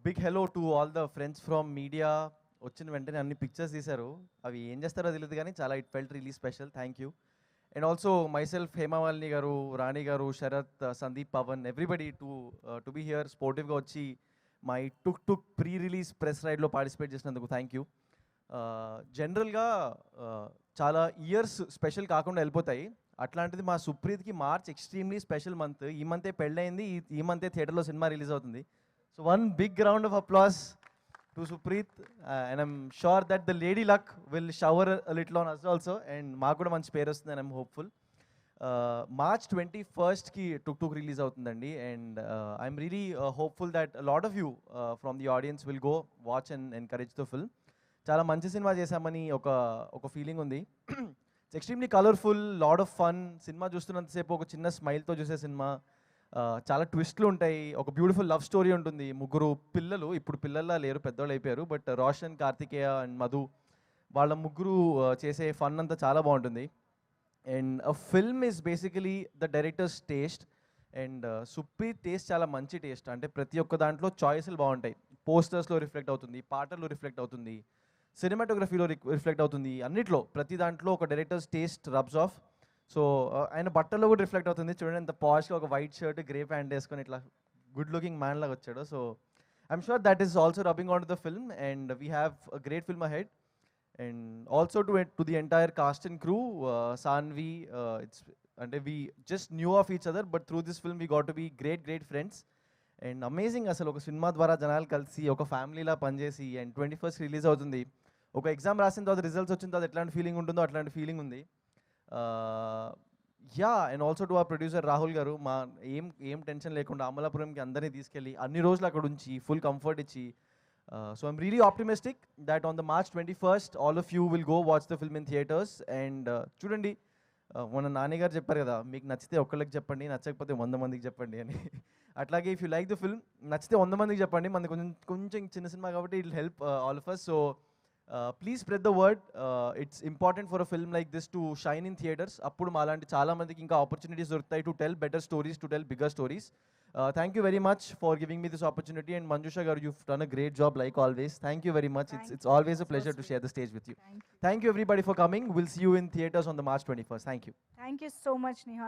Big hello to all the friends from media. వచ్చిన వెంటనే అన్ని పిక్చర్స్ తీశారు. అవి ఏం చేస్తారో తెలియదు కానీ చాలా it felt really special. Thank you. And also myself, Hemamalini garu, Rani garu, Sharath, Sandeep, Pavan, everybody to be here స్పోర్టివ్గా వచ్చి my took pre release press రైడ్లో పార్టిసిపేట్ చేసినందుకు థ్యాంక్ యూ. జనరల్గా చాలా ఇయర్స్ స్పెషల్ కాకుండా వెళ్ళిపోతాయి. అట్లాంటిది మా సుప్రీత్కి మార్చ్ ఎక్స్ట్రీమ్లీ స్పెషల్ మంత్. ఈ మంతే పెళ్ళయింది, ఈ మంతే థియేటర్లో సినిమా రిలీజ్ అవుతుంది. So one big round of applause to Supreet, and I'm sure that the lady luck will shower a little on us also, and మాకు కూడా మంచి పేరు వస్తుంది, and I'm hopeful. March 21st కి టుక్ రిలీజ్ అవుతుందండి, and I'm really hopeful that a lot of you from the audience will go watch and encourage the film. చాలా మంచి cinema చేశామని ఒక ఫీలింగ్ ఉంది. It's extremely colourful, lot of fun. సినిమా చూస్తున్నంతసేపు ఒక చిన్న స్మైల్తో చూసే సినిమా. చాలా ట్విస్ట్లు ఉంటాయి. ఒక బ్యూటిఫుల్ లవ్ స్టోరీ ఉంటుంది. ముగ్గురు పిల్లలు, ఇప్పుడు పిల్లల్లా లేరు, పెద్దవాళ్ళు అయిపోయారు, బట్ రోషన్, కార్తికేయ అండ్ మధు, వాళ్ళ ముగ్గురు చేసే ఫన్ అంతా చాలా బాగుంటుంది. And a film is basically the director's taste, and Supreeth taste చాలా మంచి టేస్ట్. అంటే ప్రతి ఒక్క దాంట్లో చాయిస్లు బాగుంటాయి. పోస్టర్స్లో రిఫ్లెక్ట్ అవుతుంది, పాటల్లో రిఫ్లెక్ట్ అవుతుంది, సినిమాటోగ్రఫీలో రిఫ్లెక్ట్ అవుతుంది. అన్నిట్లో ప్రతి దాంట్లో ఒక directors taste rubs of. So ఆయన బట్టల్లో కూడా రిఫ్లెక్ట్ అవుతుంది. చూడండి ఎంత పాష్గా ఒక వైట్ షర్ట్, గ్రే ప్యాంట్ వేసుకొని ఇట్లా గుడ్ లుకింగ్ మ్యాన్ లాగా వచ్చాడు. So I'm sure that is also rubbing on to the film, and we have a great film ahead. And also to the entire cast and crew, Saanvi, it's అంటే we just knew of each other, but through this film we got to be great friends. And amazing, అసలు ఒక cinema ద్వారా జనాలు కలిసి ఒక ఫ్యామిలీలా పనిచేసి, and 21st release అవుతుంది. ఒక ఎగ్జామ్ రాసిన తర్వాత రిజల్ట్స్ వచ్చిన తర్వాత ఎట్లాంటి ఫీలింగ్ ఉంటుందో అట్లాంటి ఫీలింగ్ ఉంది. Yeah, and also to our producer Rahul గారు, మా ఏం టెన్షన్ లేకుండా అమలాపురంకి అందరినీ తీసుకెళ్ళి అన్ని రోజులు అక్కడ ఉంచి ఫుల్ కంఫర్ట్ ఇచ్చి. So I'm really optimistic that on the March 21st all of you will go watch the film in theatres. And చూడండి, మన నాన్నగారు చెప్పారు కదా, మీకు నచ్చితే ఒక్కళ్ళకి చెప్పండి, నచ్చకపోతే 100 మందికి చెప్పండి అని. అట్లాగే if you like the film, నచ్చితే 100 మందికి చెప్పండి. మనది కొంచెం చిన్న సినిమా కాబట్టి it will help all of us. So please spread the word. It's important for a film like this to shine in theatres. అప్పుడు మాలాంటి చాలా మందికి ఇంకా ఆపర్చునిటీస్ దొరుకుతాయి to tell better stories, to tell bigger stories. Thank you very much for giving me this opportunity. And Manjusha garu, you've done a great job like always. Thank you very much. It's always a pleasure to share the stage with you. Thank you everybody for coming. We'll see you in theaters on the March 21st. Thank you. Thank you so much, Nihal.